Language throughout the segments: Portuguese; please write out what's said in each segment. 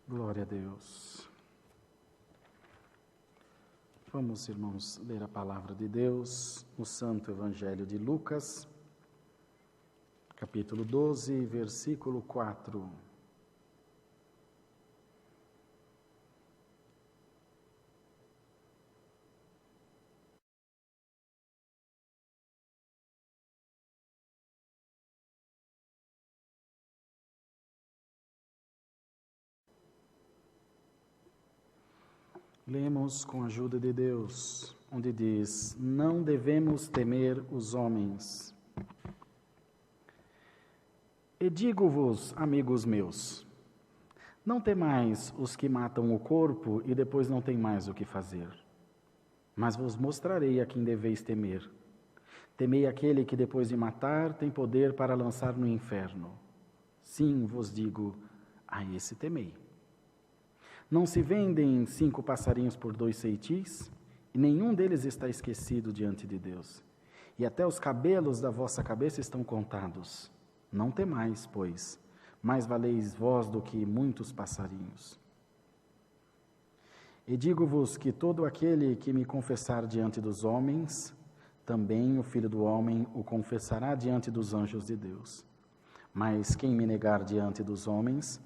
Glória a Deus. Vamos, irmãos, ler a palavra de Deus no Santo Evangelho de Lucas, capítulo 12, versículo 4. Lemos com a ajuda de Deus, onde diz: não devemos temer os homens. E digo-vos, amigos meus, não temais os que matam o corpo e depois não têm mais o que fazer. Mas vos mostrarei a quem deveis temer. Temei aquele que depois de matar tem poder para lançar no inferno. Sim, vos digo, a esse temei. Não se vendem 5 passarinhos por 2 ceitis? E nenhum deles está esquecido diante de Deus. E até os cabelos da vossa cabeça estão contados. Não temais, pois, mais valeis vós do que muitos passarinhos. E digo-vos que todo aquele que me confessar diante dos homens, também o Filho do Homem o confessará diante dos anjos de Deus. Mas quem me negar diante dos homens,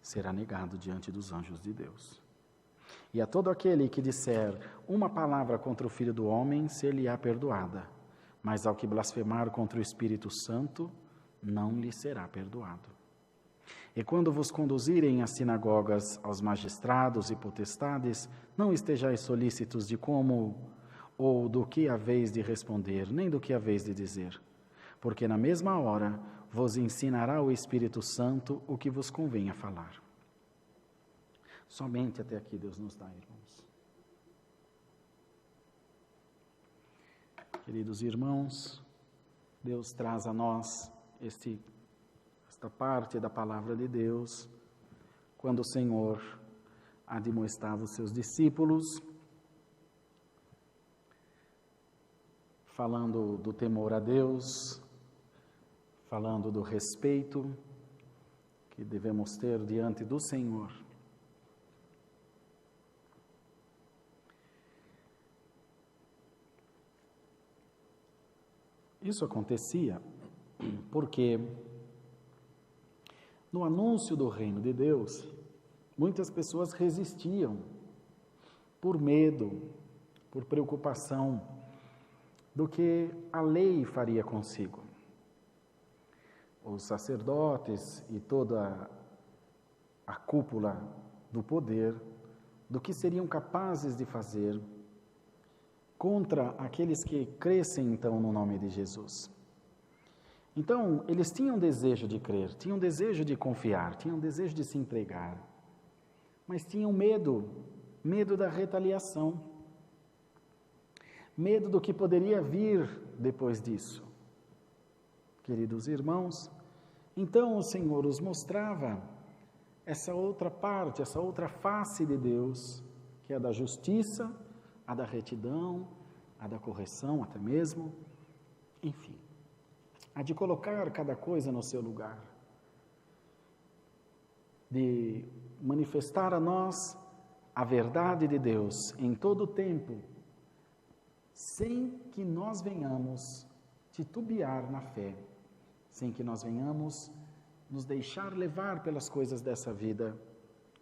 será negado diante dos anjos de Deus. E a todo aquele que disser uma palavra contra o Filho do Homem, ser-lhe-á perdoada. Mas ao que blasfemar contra o Espírito Santo, não lhe será perdoado. E quando vos conduzirem às sinagogas, aos magistrados e potestades, não estejais solícitos de como ou do que haveis de responder, nem do que haveis de dizer. Porque na mesma hora vos ensinará o Espírito Santo o que vos convém a falar. Somente até aqui Deus nos dá, irmãos. Queridos irmãos, Deus traz a nós esta parte da palavra de Deus, quando o Senhor admoestava os seus discípulos, falando do temor a Deus, falando do respeito que devemos ter diante do Senhor. Isso acontecia porque no anúncio do reino de Deus, muitas pessoas resistiam por medo, por preocupação do que a lei faria consigo. Os sacerdotes e toda a cúpula do poder, do que seriam capazes de fazer contra aqueles que crescem então no nome de Jesus. Então, eles tinham desejo de crer, tinham desejo de confiar, tinham desejo de se entregar, mas tinham medo da retaliação, medo do que poderia vir depois disso. Queridos irmãos, então o Senhor os mostrava essa outra parte, essa outra face de Deus, que é a da justiça, a da retidão, a da correção até mesmo, enfim, a de colocar cada coisa no seu lugar, de manifestar a nós a verdade de Deus em todo o tempo, sem que nós venhamos titubear na fé, sem que nós venhamos nos deixar levar pelas coisas dessa vida,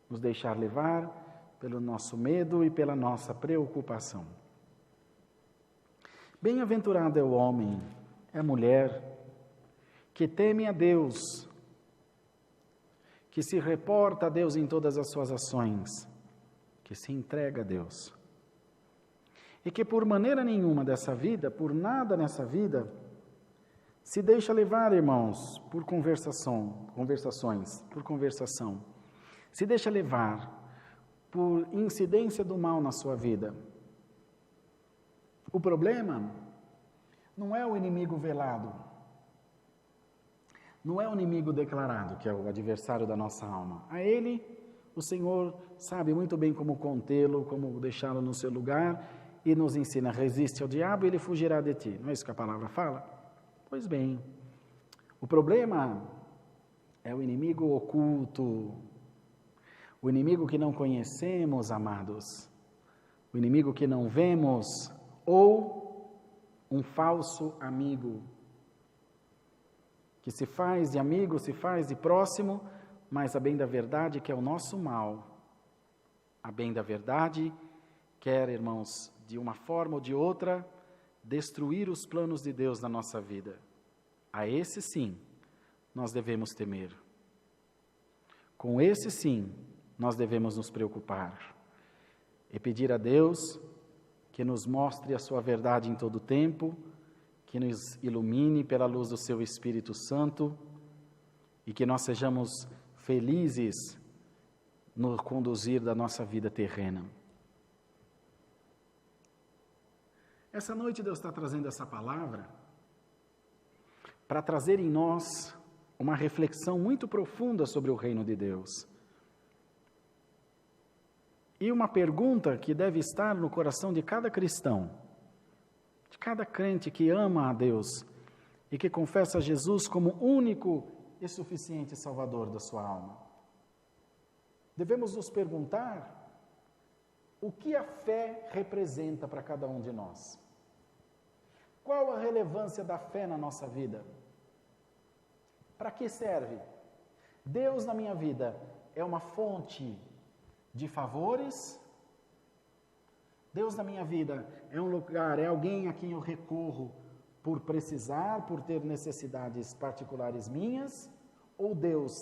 nos deixar levar pelo nosso medo e pela nossa preocupação. Bem-aventurado é o homem, é a mulher, que teme a Deus, que se reporta a Deus em todas as suas ações, que se entrega a Deus. E que por maneira nenhuma dessa vida, por nada nessa vida, se deixa levar, irmãos, por conversação, se deixa levar por incidência do mal na sua vida. O problema não é o inimigo velado, não é o inimigo declarado, que é o adversário da nossa alma. A ele, o Senhor sabe muito bem como contê-lo, como deixá-lo no seu lugar, e nos ensina: resiste ao diabo e ele fugirá de ti. Não é isso que a palavra fala? Pois bem, o problema é o inimigo oculto, O inimigo que não conhecemos, amados, o inimigo que não vemos, ou um falso amigo, que se faz de amigo, se faz de próximo, mas a bem da verdade quer o nosso mal. A bem da verdade quer, irmãos, de uma forma ou de outra, destruir os planos de Deus na nossa vida. A esse sim, nós devemos temer. Com esse sim, nós devemos nos preocupar e pedir a Deus que nos mostre a sua verdade em todo o tempo, que nos ilumine pela luz do seu Espírito Santo e que nós sejamos felizes no conduzir da nossa vida terrena. Essa noite Deus está trazendo essa palavra para trazer em nós uma reflexão muito profunda sobre o reino de Deus. E uma pergunta que deve estar no coração de cada cristão, de cada crente que ama a Deus e que confessa Jesus como único e suficiente Salvador da sua alma. Devemos nos perguntar o que a fé representa para cada um de nós. Qual a relevância da fé na nossa vida? Para que serve? Deus na minha vida é uma fonte de favores? Deus na minha vida é um lugar, é alguém a quem eu recorro por precisar, por ter necessidades particulares minhas? Ou Deus,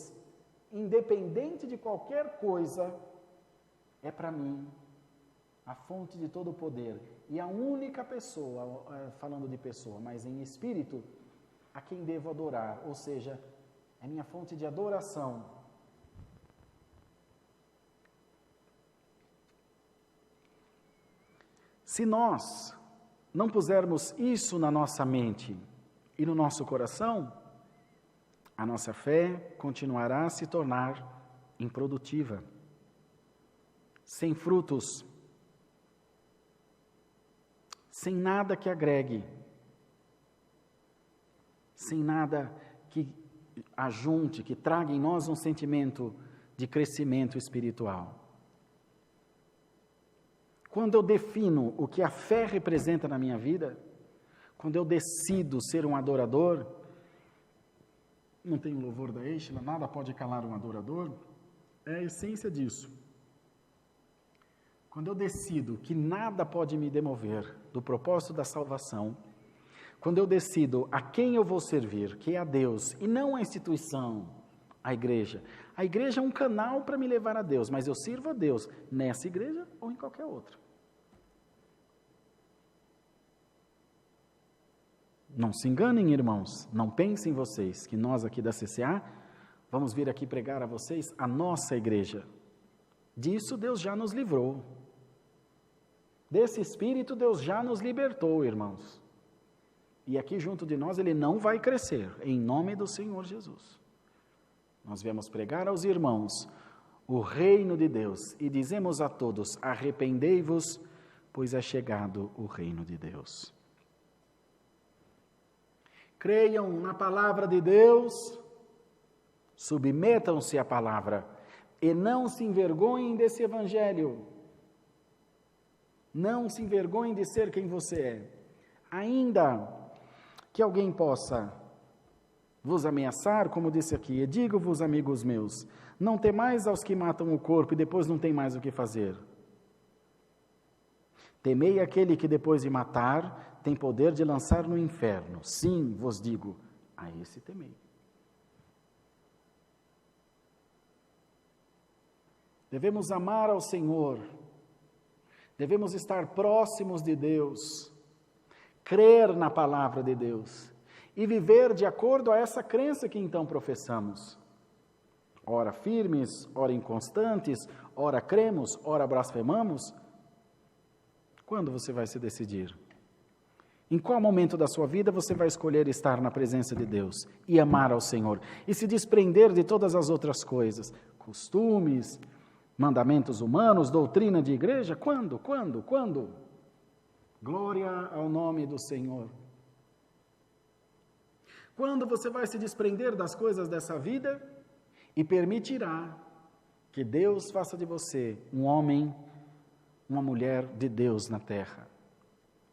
independente de qualquer coisa, é para mim a fonte de todo o poder e a única pessoa, falando de pessoa, mas em espírito, a quem devo adorar, ou seja, é minha fonte de adoração. Se nós não pusermos isso na nossa mente e no nosso coração, a nossa fé continuará a se tornar improdutiva, sem frutos, sem nada que agregue, sem nada que ajunte, que traga em nós um sentimento de crescimento espiritual. Quando eu defino o que a fé representa na minha vida, quando eu decido ser um adorador, não tem o louvor da Eixla, nada pode calar um adorador, é a essência disso. Quando eu decido que nada pode me demover do propósito da salvação, quando eu decido a quem eu vou servir, que é a Deus, e não a instituição, a igreja. A igreja é um canal para me levar a Deus, mas eu sirvo a Deus nessa igreja ou em qualquer outra. Não se enganem, irmãos, não pensem vocês que nós aqui da CCA vamos vir aqui pregar a vocês a nossa igreja. Disso Deus já nos livrou. Desse espírito Deus já nos libertou, irmãos. E aqui junto de nós ele não vai crescer, em nome do Senhor Jesus. Nós viemos pregar aos irmãos o reino de Deus e dizemos a todos: arrependei-vos, pois é chegado o reino de Deus. Creiam na palavra de Deus, submetam-se à palavra e não se envergonhem desse evangelho. Não se envergonhem de ser quem você é. Ainda que alguém possa vos ameaçar, como disse aqui, e digo-vos, amigos meus, não temais aos que matam o corpo e depois não tem mais o que fazer. Temei aquele que depois de matar tem poder de lançar no inferno. Sim, vos digo, a esse temei. Devemos amar ao Senhor, devemos estar próximos de Deus, crer na palavra de Deus e viver de acordo a essa crença que então professamos. Ora firmes, ora inconstantes, ora cremos, ora blasfemamos. Quando você vai se decidir? Em qual momento da sua vida você vai escolher estar na presença de Deus e amar ao Senhor e se desprender de todas as outras coisas, costumes, mandamentos humanos, doutrina de igreja? Quando? Glória ao nome do Senhor. Quando você vai se desprender das coisas dessa vida e permitirá Que Deus faça de você um homem, uma mulher de Deus na terra.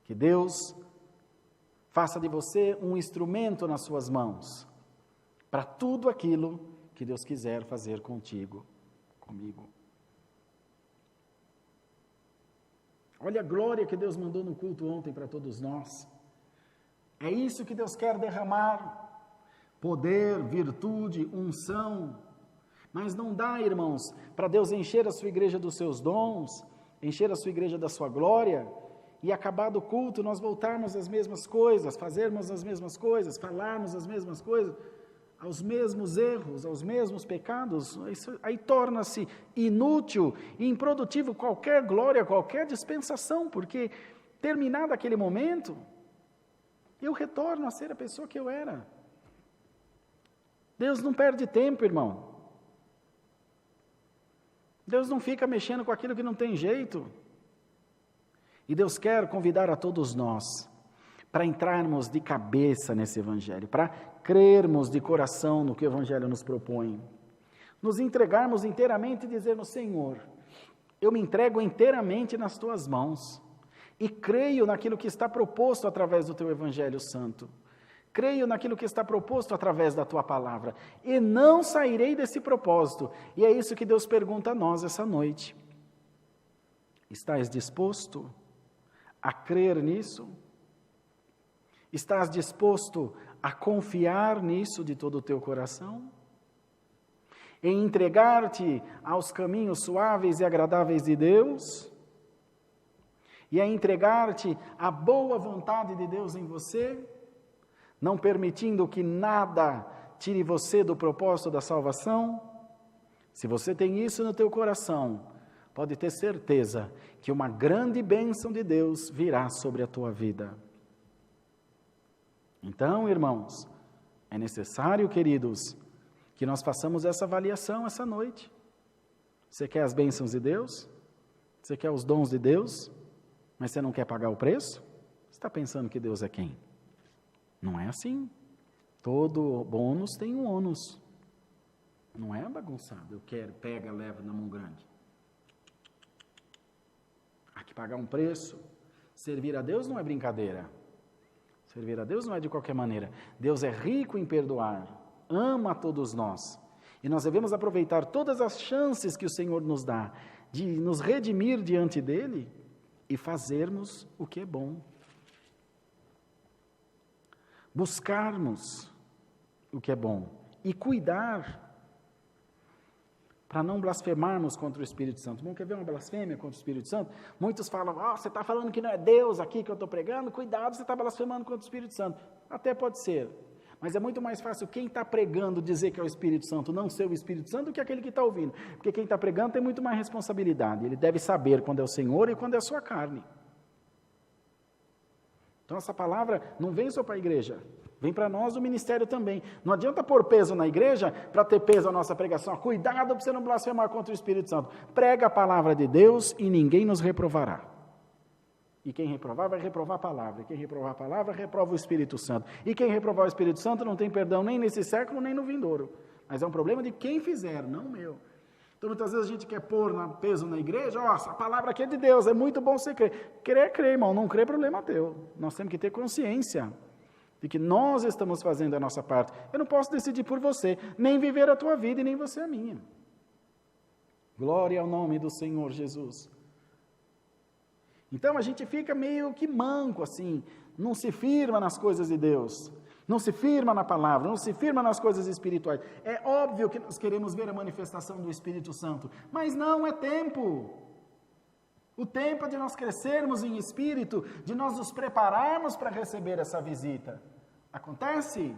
Que Deus faça de você um instrumento nas suas mãos para tudo aquilo que Deus quiser fazer contigo, comigo. Olha a glória que Deus mandou no culto ontem para todos nós. É isso que Deus quer derramar. Poder, virtude, unção. Mas não dá, irmãos, para Deus encher a sua igreja dos seus dons, encher a sua igreja da sua glória, e acabado o culto nós voltarmos às mesmas coisas, fazermos as mesmas coisas, falarmos as mesmas coisas, aos mesmos erros, aos mesmos pecados. Isso aí torna-se inútil e improdutivo qualquer glória, qualquer dispensação, porque terminado aquele momento, eu retorno a ser a pessoa que eu era. Deus não perde tempo, irmão. Deus não fica mexendo com aquilo que não tem jeito. E Deus quer convidar a todos nós para entrarmos de cabeça nesse Evangelho, para crermos de coração no que o Evangelho nos propõe, nos entregarmos inteiramente e dizermos: Senhor, eu me entrego inteiramente nas Tuas mãos e creio naquilo que está proposto através do Teu Evangelho Santo, creio naquilo que está proposto através da Tua Palavra e não sairei desse propósito. E é isso que Deus pergunta a nós essa noite. Estás disposto a crer nisso? Estás disposto a confiar nisso de todo o teu coração? Em entregar-te aos caminhos suaves e agradáveis de Deus? E a entregar-te à boa vontade de Deus em você? Não permitindo que nada tire você do propósito da salvação? Se você tem isso no teu coração, pode ter certeza que uma grande bênção de Deus virá sobre a tua vida. Então, irmãos, é necessário, queridos, que nós façamos essa avaliação essa noite. Você quer as bênçãos de Deus? Você quer os dons de Deus? Mas você não quer pagar o preço? Você está pensando que Deus é quem? Não é assim. Todo bônus tem um ônus. Não é bagunçado. Eu quero, pega, leva na mão grande. Há que pagar um preço. Servir a Deus não é brincadeira. Servir a Deus não é de qualquer maneira. Deus é rico em perdoar, ama a todos nós. E nós devemos aproveitar todas as chances que o Senhor nos dá de nos redimir diante dEle e fazermos o que é bom. Buscarmos o que é bom e cuidar para não blasfemarmos contra o Espírito Santo. Não quer ver uma blasfêmia contra o Espírito Santo? Muitos falam: você está falando que não é Deus aqui que eu estou pregando, cuidado, você está blasfemando contra o Espírito Santo. Até pode ser, mas é muito mais fácil quem está pregando dizer que é o Espírito Santo, não ser o Espírito Santo, do que aquele que está ouvindo, porque quem está pregando tem muito mais responsabilidade, ele deve saber quando é o Senhor e quando é a sua carne. Então essa palavra não vem só para a igreja, vem para nós o ministério também. Não adianta pôr peso na igreja para ter peso a nossa pregação. Cuidado para você não blasfemar contra o Espírito Santo. Prega a palavra de Deus e ninguém nos reprovará. E quem reprovar, vai reprovar a palavra. E quem reprovar a palavra, reprova o Espírito Santo. E quem reprovar o Espírito Santo não tem perdão nem nesse século, nem no vindouro. Mas é um problema de quem fizer, não meu. Então, muitas vezes a gente quer pôr peso na igreja: a palavra aqui é de Deus, é muito bom você crer. Crer, irmão, não crer, problema teu. Nós temos que ter consciência de que nós estamos fazendo a nossa parte. Eu não posso decidir por você, nem viver a tua vida e nem você a minha. Glória ao nome do Senhor Jesus. Então a gente fica meio que manco assim, não se firma nas coisas de Deus, não se firma na palavra, não se firma nas coisas espirituais. É óbvio que nós queremos ver a manifestação do Espírito Santo, mas não é tempo. O tempo é de nós crescermos em espírito, de nós nos prepararmos para receber essa visita. Acontece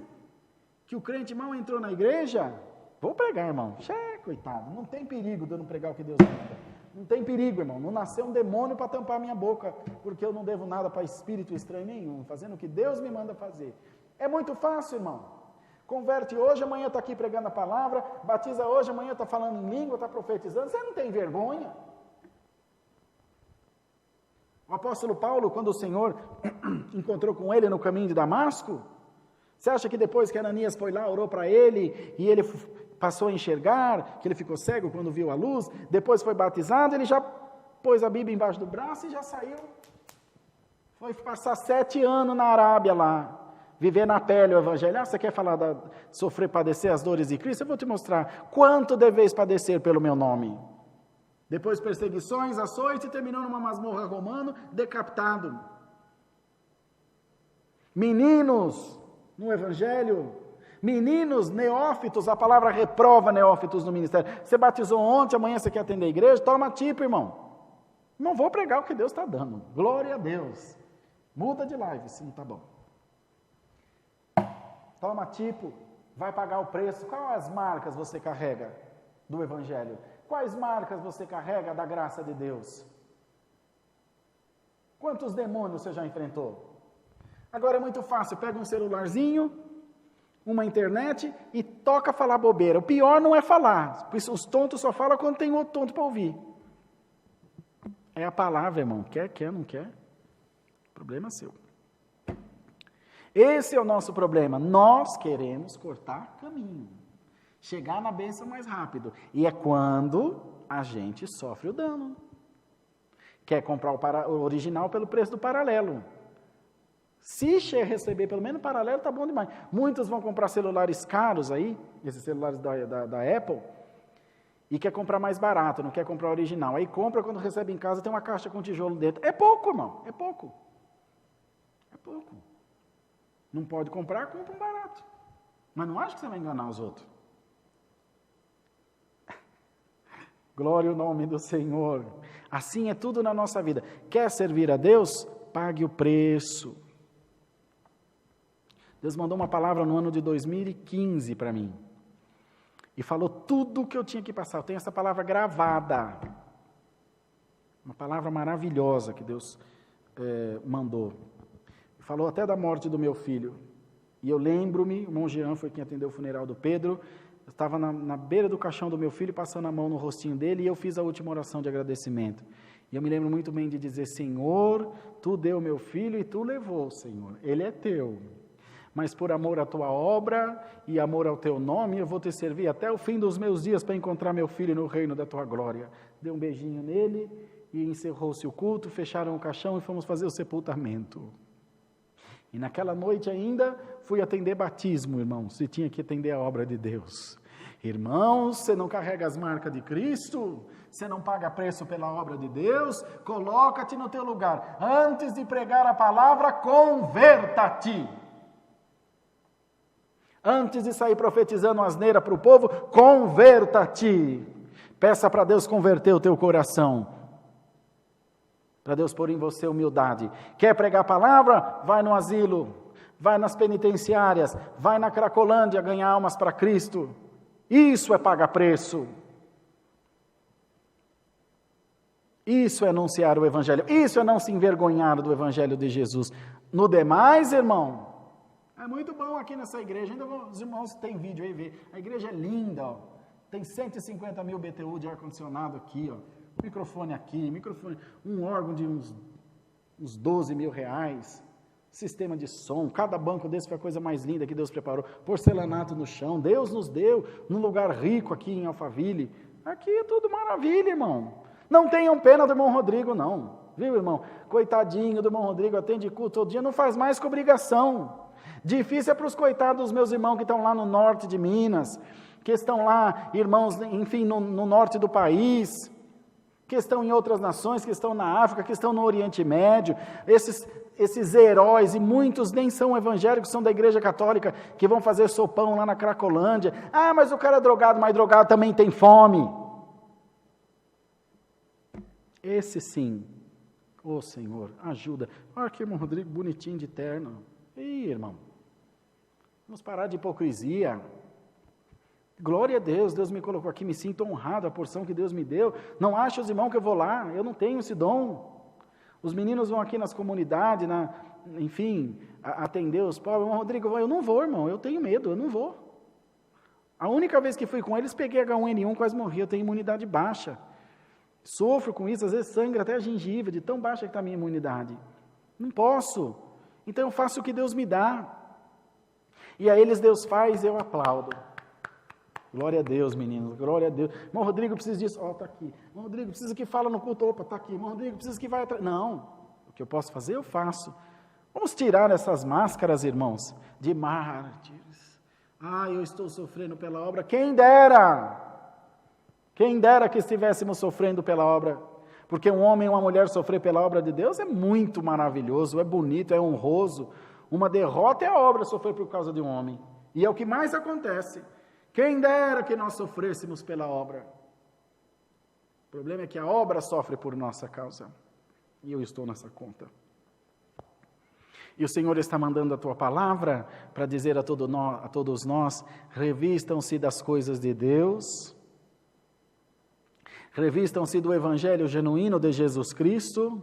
que o crente mal entrou na igreja, vou pregar, irmão, coitado, não tem perigo de eu não pregar o que Deus manda. Não tem perigo, irmão, não nasceu um demônio para tampar minha boca, porque eu não devo nada para espírito estranho nenhum, fazendo o que Deus me manda fazer. É muito fácil, irmão. Converte hoje, amanhã está aqui pregando a palavra, batiza hoje, amanhã está falando em língua, está profetizando. Você não tem vergonha? O apóstolo Paulo, quando o Senhor encontrou com ele no caminho de Damasco, Você acha que depois que Ananias foi lá, orou para ele, e ele passou a enxergar, que ele ficou cego quando viu a luz, depois foi batizado, ele já pôs a Bíblia embaixo do braço e já saiu. Foi passar 7 anos na Arábia lá, viver na pele o evangelho. Você quer falar sofrer, padecer as dores de Cristo? Eu vou te mostrar quanto deveis padecer pelo meu nome. Depois perseguições, açoite, e terminou numa masmorra romana, decapitado. Meninos no evangelho, meninos neófitos, a palavra reprova neófitos no ministério. Você batizou ontem, amanhã você quer atender a igreja? Toma tipo, irmão. Não vou pregar o que Deus está dando. Glória a Deus. Muda de live, se não está bom. Toma tipo, vai pagar o preço. Quais marcas você carrega do evangelho? Quais marcas você carrega da graça de Deus? Quantos demônios você já enfrentou? Agora é muito fácil, pega um celularzinho, uma internet e toca falar bobeira. O pior não é falar, os tontos só falam quando tem outro tonto para ouvir. É a palavra, irmão, quer, não quer, problema seu. Esse é o nosso problema, nós queremos cortar caminho, chegar na bênção mais rápido, e é quando a gente sofre o dano. Quer comprar o original pelo preço do paralelo. Se receber pelo menos paralelo, tá bom demais. Muitos vão comprar celulares caros aí, esses celulares da Apple, e quer comprar mais barato, não quer comprar original. Aí compra, quando recebe em casa, tem uma caixa com tijolo dentro. É pouco, irmão, é pouco. É pouco. Não pode comprar, compra um barato. Mas não acha que você vai enganar os outros. Glória ao nome do Senhor. Assim é tudo na nossa vida. Quer servir a Deus? Pague o preço. Deus mandou uma palavra no ano de 2015 para mim. E falou tudo o que eu tinha que passar. Eu tenho essa palavra gravada. Uma palavra maravilhosa que Deus mandou. Falou até da morte do meu filho. E eu lembro-me, o irmão Jean foi quem atendeu o funeral do Pedro. Eu estava na beira do caixão do meu filho, passando a mão no rostinho dele, e eu fiz a última oração de agradecimento. E eu me lembro muito bem de dizer: Senhor, Tu deu meu filho e Tu levou, Senhor. Ele é Teu. Mas por amor à Tua obra e amor ao Teu nome, eu vou Te servir até o fim dos meus dias para encontrar meu filho no reino da Tua glória. Dei um beijinho nele e encerrou-se o culto, fecharam o caixão e fomos fazer o sepultamento. E naquela noite ainda fui atender batismo, irmãos, e tinha que atender a obra de Deus. Irmãos, você não carrega as marcas de Cristo? Você não paga preço pela obra de Deus? Coloca-te no teu lugar. Antes de pregar a palavra, converta-te. Antes de sair profetizando asneira para o povo, converta-te. Peça para Deus converter o teu coração. Para Deus pôr em você humildade. Quer pregar a palavra? Vai no asilo. Vai nas penitenciárias. Vai na Cracolândia ganhar almas para Cristo. Isso é pagar preço. Isso é anunciar o Evangelho. Isso é não se envergonhar do Evangelho de Jesus. No demais, irmão, é muito bom aqui nessa igreja. Ainda os irmãos têm vídeo aí, vê. A igreja é linda, ó. Tem 150 mil BTU de ar-condicionado aqui, ó. Microfone aqui, um órgão de uns 12 mil reais. Sistema de som, cada banco desse foi a coisa mais linda que Deus preparou. Porcelanato no chão, Deus nos deu num lugar rico aqui em Alphaville. Aqui é tudo maravilha, irmão. Não tenham pena do irmão Rodrigo, não. Viu, irmão? Coitadinho do irmão Rodrigo, atende culto todo dia, não faz mais que obrigação. Difícil é para os coitados dos meus irmãos que estão lá no norte de Minas, que estão lá, irmãos, enfim, no norte do país, que estão em outras nações, que estão na África, que estão no Oriente Médio, esses heróis, e muitos nem são evangélicos, são da igreja católica, que vão fazer sopão lá na Cracolândia. Ah, mas o cara é drogado, mas drogado também tem fome. Esse sim, ô Senhor, ajuda. Olha que irmão Rodrigo, bonitinho de terno. Ih, irmão, vamos parar de hipocrisia. Glória a Deus, Deus me colocou aqui, me sinto honrado, a porção que Deus me deu. Não acha os irmãos que eu vou lá, eu não tenho esse dom. Os meninos vão aqui nas comunidades, enfim, atender os pobres. Irmão Rodrigo, eu não vou, irmão, eu tenho medo, eu não vou. A única vez que fui com eles, peguei H1N1, quase morri, eu tenho imunidade baixa. Sofro com isso, às vezes sangra até a gengiva, de tão baixa que está a minha imunidade. Não posso. Então eu faço o que Deus me dá. E a eles Deus faz, eu aplaudo. Glória a Deus, meninos, glória a Deus. Irmão Rodrigo precisa disso, está aqui. Irmão Rodrigo precisa que fala no culto, opa, está aqui. Irmão Rodrigo precisa que vai atrás. Não, o que eu posso fazer, eu faço. Vamos tirar essas máscaras, irmãos, de mártires. Eu estou sofrendo pela obra. Quem dera que estivéssemos sofrendo pela obra. Porque um homem e uma mulher sofrer pela obra de Deus é muito maravilhoso, é bonito, é honroso. Uma derrota é a obra sofrer por causa de um homem. E é o que mais acontece. Quem dera que nós sofrêssemos pela obra. O problema é que a obra sofre por nossa causa. E eu estou nessa conta. E o Senhor está mandando a tua palavra para dizer a todos nós, revistam-se das coisas de Deus, revistam-se do Evangelho genuíno de Jesus Cristo,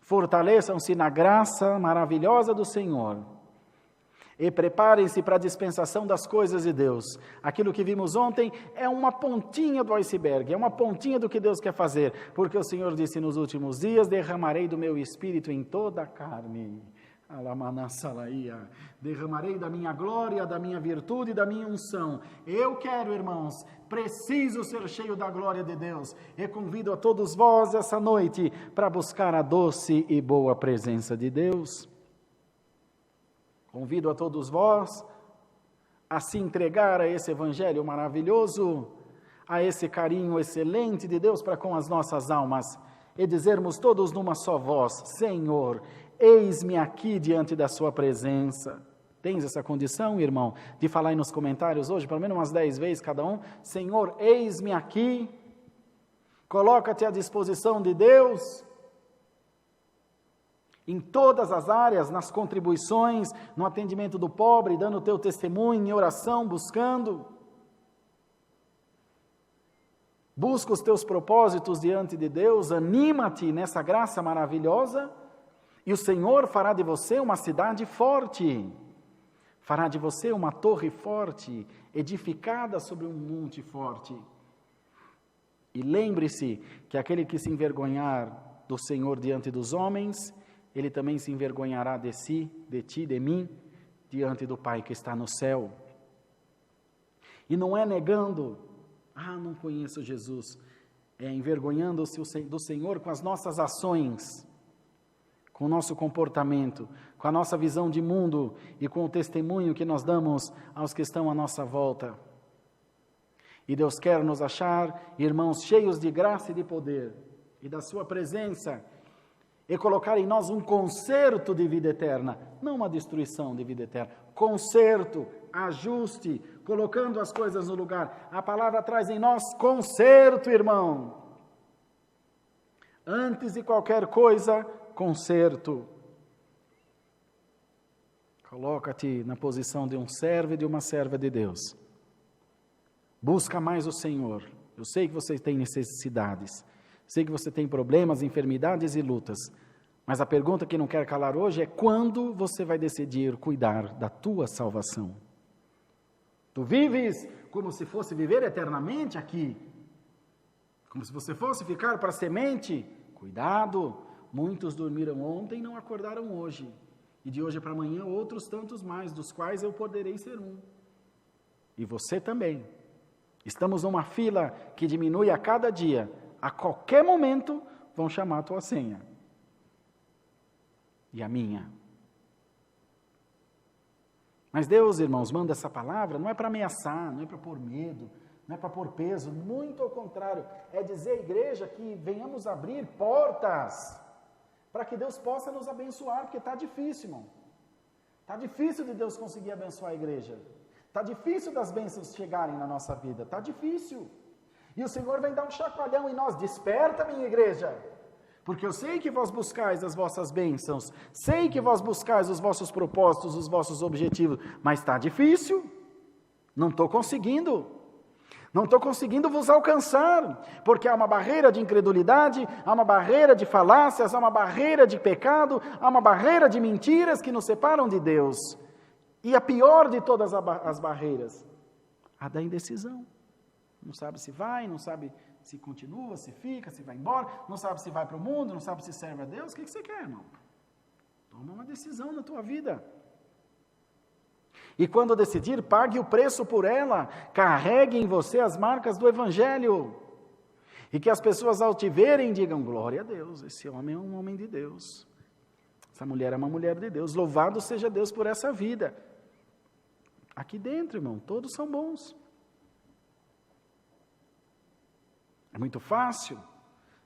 fortaleçam-se na graça maravilhosa do Senhor e preparem-se para a dispensação das coisas de Deus. Aquilo que vimos ontem é uma pontinha do iceberg, é uma pontinha do que Deus quer fazer, porque o Senhor disse nos últimos dias, derramarei do meu Espírito em toda a carne. Derramarei da minha glória, da minha virtude e da minha unção. Eu quero, irmãos, preciso ser cheio da glória de Deus. E convido a todos vós essa noite para buscar a doce e boa presença de Deus. Convido a todos vós a se entregar a esse evangelho maravilhoso, a esse carinho excelente de Deus para com as nossas almas e dizermos todos numa só voz, Senhor, eis-me aqui diante da sua presença. Tens essa condição, irmão, de falar aí nos comentários hoje, pelo menos umas 10 vezes cada um, Senhor, eis-me aqui, coloca-te à disposição de Deus, em todas as áreas, nas contribuições, no atendimento do pobre, dando o teu testemunho, em oração, buscando. Busca os teus propósitos diante de Deus, anima-te nessa graça maravilhosa, e o Senhor fará de você uma cidade forte, fará de você uma torre forte, edificada sobre um monte forte. E lembre-se que aquele que se envergonhar do Senhor diante dos homens, ele também se envergonhará de si, de ti, de mim, diante do Pai que está no céu. E não é negando, não conheço Jesus, é envergonhando-se do Senhor com as nossas ações, com o nosso comportamento, com a nossa visão de mundo e com o testemunho que nós damos aos que estão à nossa volta. E Deus quer nos achar, irmãos, cheios de graça e de poder, e da sua presença, e colocar em nós um conserto de vida eterna, não uma destruição de vida eterna, conserto, ajuste, colocando as coisas no lugar. A palavra traz em nós conserto, irmão. Antes de qualquer coisa, conserto. Coloca-te na posição de um servo e de uma serva de Deus. Busca mais o Senhor. Eu sei que você tem necessidades. Sei que você tem problemas, enfermidades e lutas. Mas a pergunta que não quero calar hoje é quando você vai decidir cuidar da tua salvação? Tu vives como se fosse viver eternamente aqui. Como se você fosse ficar para semente. Cuidado, muitos dormiram ontem e não acordaram hoje. E de hoje para amanhã outros tantos mais, dos quais eu poderei ser um. E você também. Estamos numa fila que diminui a cada dia. A qualquer momento vão chamar a tua senha. E a minha. Mas Deus, irmãos, manda essa palavra, não é para ameaçar, não é para pôr medo, não é para pôr peso, muito ao contrário, é dizer à igreja que venhamos abrir portas para que Deus possa nos abençoar, porque está difícil, irmão. Está difícil de Deus conseguir abençoar a igreja. Está difícil das bênçãos chegarem na nossa vida, está difícil. E o Senhor vem dar um chacoalhão em nós, desperta, minha igreja, porque eu sei que vós buscais as vossas bênçãos, sei que vós buscais os vossos propósitos, os vossos objetivos, mas está difícil, não estou conseguindo vos alcançar, porque há uma barreira de incredulidade, há uma barreira de falácias, há uma barreira de pecado, há uma barreira de mentiras que nos separam de Deus, e a pior de todas as barreiras, a da indecisão. Não sabe se vai, não sabe se continua, se fica, se vai embora, não sabe se vai para o mundo, não sabe se serve a Deus. O que você quer, irmão? Toma uma decisão na tua vida. E quando decidir, pague o preço por ela. Carregue em você as marcas do Evangelho. E que as pessoas ao te verem digam, glória a Deus, esse homem é um homem de Deus. Essa mulher é uma mulher de Deus. Louvado seja Deus por essa vida. Aqui dentro, irmão, todos são bons. É muito fácil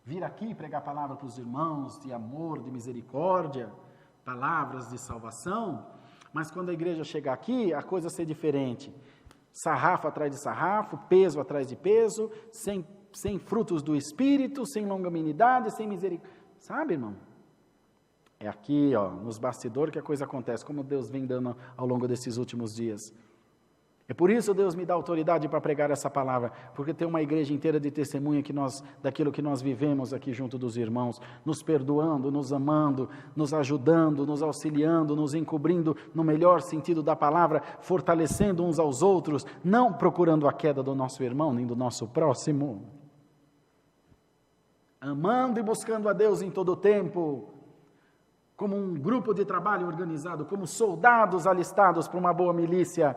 vir aqui pregar palavra para os irmãos de amor, de misericórdia, palavras de salvação, mas quando a igreja chegar aqui, a coisa ser diferente. Sarrafo atrás de sarrafo, peso atrás de peso, sem frutos do Espírito, sem longanimidade, sem misericórdia. Sabe, irmão? É aqui, nos bastidores que a coisa acontece, como Deus vem dando ao longo desses últimos dias. É por isso Deus me dá autoridade para pregar essa palavra, porque tem uma igreja inteira de testemunha daquilo que nós vivemos aqui junto dos irmãos, nos perdoando, nos amando, nos ajudando, nos auxiliando, nos encobrindo no melhor sentido da palavra, fortalecendo uns aos outros, não procurando a queda do nosso irmão, nem do nosso próximo. Amando e buscando a Deus em todo o tempo, como um grupo de trabalho organizado, como soldados alistados para uma boa milícia.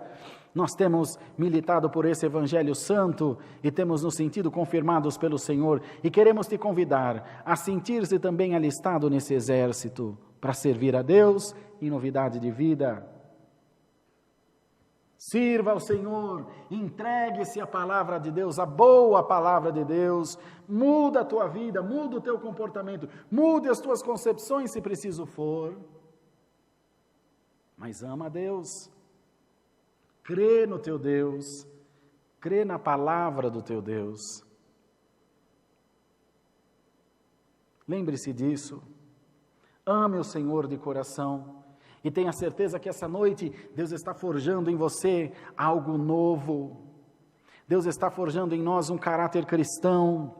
Nós temos militado por esse Evangelho Santo e temos nos sentido confirmados pelo Senhor e queremos te convidar a sentir-se também alistado nesse exército para servir a Deus em novidade de vida. Sirva ao Senhor, entregue-se à palavra de Deus, a boa palavra de Deus, muda a tua vida, muda o teu comportamento, mude as tuas concepções se preciso for, mas ama a Deus, crê no teu Deus, crê na palavra do teu Deus. Lembre-se disso, ame o Senhor de coração, e tenha certeza que essa noite Deus está forjando em você algo novo. Deus está forjando em nós um caráter cristão.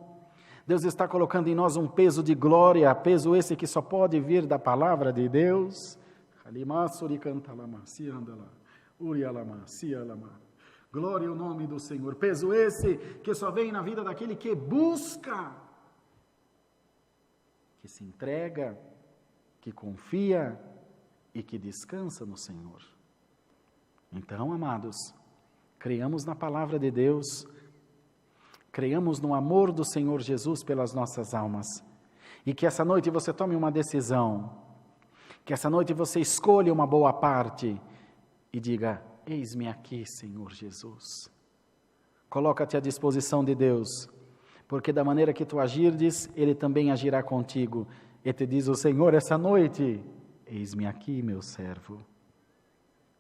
Deus está colocando em nós um peso de glória, peso esse que só pode vir da palavra de Deus. Glória ao nome do Senhor. Peso esse que só vem na vida daquele que busca, que se entrega, que confia e que descansa no Senhor. Então, amados, creiamos na palavra de Deus, creiamos no amor do Senhor Jesus pelas nossas almas, e que essa noite você tome uma decisão, que essa noite você escolha uma boa parte e diga, eis-me aqui, Senhor Jesus. Coloca-te à disposição de Deus, porque da maneira que tu agirdes, Ele também agirá contigo, e te diz o Senhor essa noite, eis-me aqui, meu servo.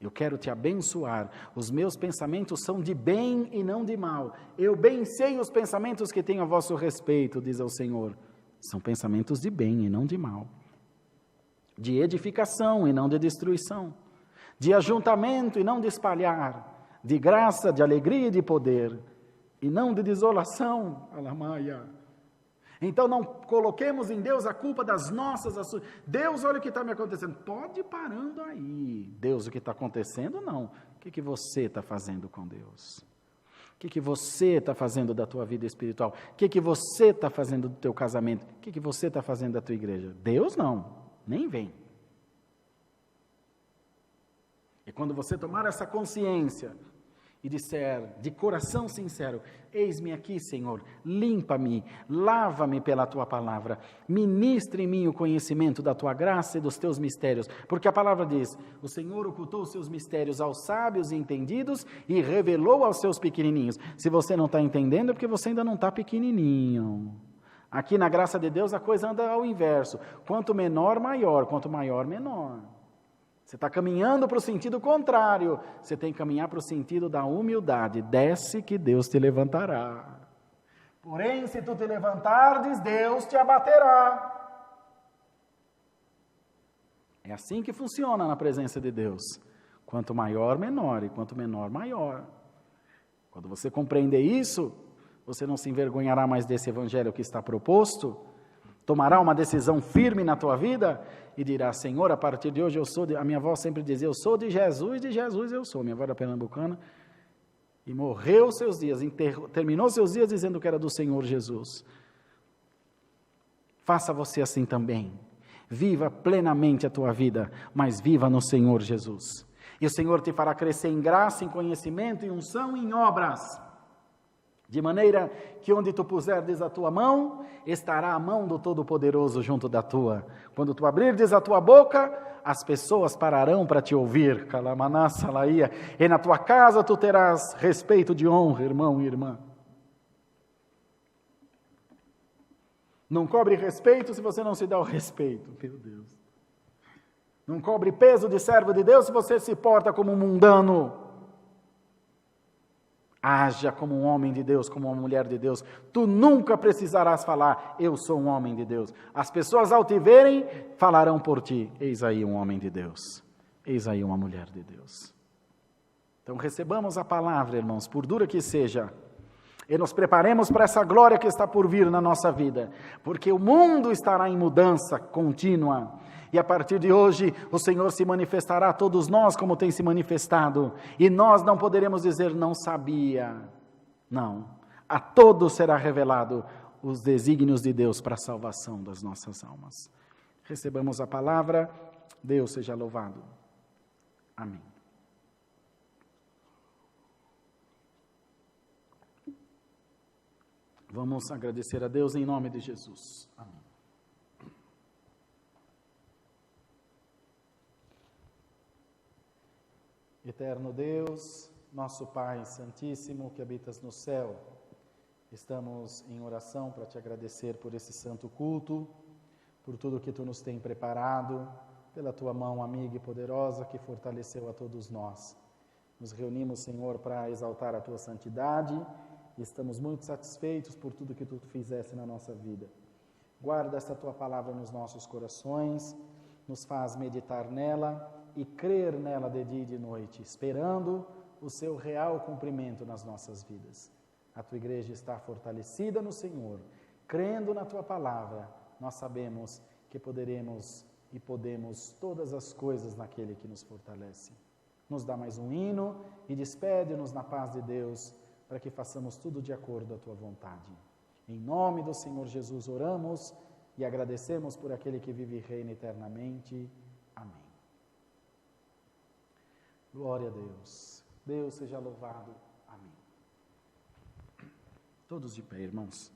Eu quero te abençoar. Os meus pensamentos são de bem e não de mal. Eu bem sei os pensamentos que tenho a vosso respeito, diz o Senhor. São pensamentos de bem e não de mal. De edificação e não de destruição. De ajuntamento e não de espalhar. De graça, de alegria e de poder. E não de desolação. Alamaia. Então não coloquemos em Deus a culpa das nossas ações. Deus, olha o que está me acontecendo. Pode ir parando aí. Deus, o que está acontecendo? Não. O que você está fazendo com Deus? O que você está fazendo da tua vida espiritual? O que você está fazendo do teu casamento? O que você está fazendo da tua igreja? Deus não, nem vem. E quando você tomar essa consciência e disser de coração sincero, eis-me aqui, Senhor, limpa-me, lava-me pela Tua palavra, ministre em mim o conhecimento da Tua graça e dos Teus mistérios, porque a palavra diz, o Senhor ocultou os seus mistérios aos sábios e entendidos e revelou aos seus pequenininhos. Se você não está entendendo é porque você ainda não está pequenininho. Aqui na graça de Deus a coisa anda ao inverso, quanto menor, maior, quanto maior, menor. Você está caminhando para o sentido contrário. Você tem que caminhar para o sentido da humildade. Desce que Deus te levantará. Porém, se tu te levantardes, Deus te abaterá. É assim que funciona na presença de Deus. Quanto maior, menor. E quanto menor, maior. Quando você compreender isso, você não se envergonhará mais desse evangelho que está proposto. Tomará uma decisão firme na tua vida e dirá, Senhor, a partir de hoje eu sou, a minha avó sempre dizia, eu sou de Jesus eu sou, minha avó era pernambucana, e morreu seus dias, terminou seus dias dizendo que era do Senhor Jesus. Faça você assim também, viva plenamente a tua vida, mas viva no Senhor Jesus. E o Senhor te fará crescer em graça, em conhecimento, em unção e em obras. De maneira que onde tu puserdes a tua mão, estará a mão do Todo-Poderoso junto da tua. Quando tu abrirdes a tua boca, as pessoas pararão para te ouvir. Calamaná, salaía. E na tua casa tu terás respeito de honra, irmão e irmã. Não cobre respeito se você não se dá o respeito. Meu Deus. Não cobre peso de servo de Deus se você se porta como um mundano. Haja como um homem de Deus, como uma mulher de Deus. Tu nunca precisarás falar, eu sou um homem de Deus. As pessoas ao te verem, falarão por ti. Eis aí um homem de Deus. Eis aí uma mulher de Deus. Então recebamos a palavra, irmãos, por dura que seja. E nos preparemos para essa glória que está por vir na nossa vida. Porque o mundo estará em mudança contínua. E a partir de hoje, o Senhor se manifestará a todos nós como tem se manifestado. E nós não poderemos dizer, não sabia. Não. A todos será revelado os desígnios de Deus para a salvação das nossas almas. Recebamos a palavra. Deus seja louvado. Amém. Vamos agradecer a Deus em nome de Jesus. Amém. Eterno Deus, nosso Pai Santíssimo que habitas no céu, estamos em oração para te agradecer por esse santo culto, por tudo que tu nos tem preparado, pela tua mão amiga e poderosa que fortaleceu a todos nós. Nos reunimos, Senhor, para exaltar a tua santidade e estamos muito satisfeitos por tudo que tu fizeste na nossa vida. Guarda esta tua palavra nos nossos corações, nos faz meditar nela e crer nela de dia e de noite, esperando o seu real cumprimento nas nossas vidas. A tua igreja está fortalecida no Senhor, crendo na tua palavra, nós sabemos que poderemos e podemos todas as coisas naquele que nos fortalece. Nos dá mais um hino e despede-nos na paz de Deus, para que façamos tudo de acordo à tua vontade. Em nome do Senhor Jesus oramos e agradecemos por aquele que vive e reina eternamente. Amém. Glória a Deus. Deus seja louvado. Amém. Todos de pé, irmãos.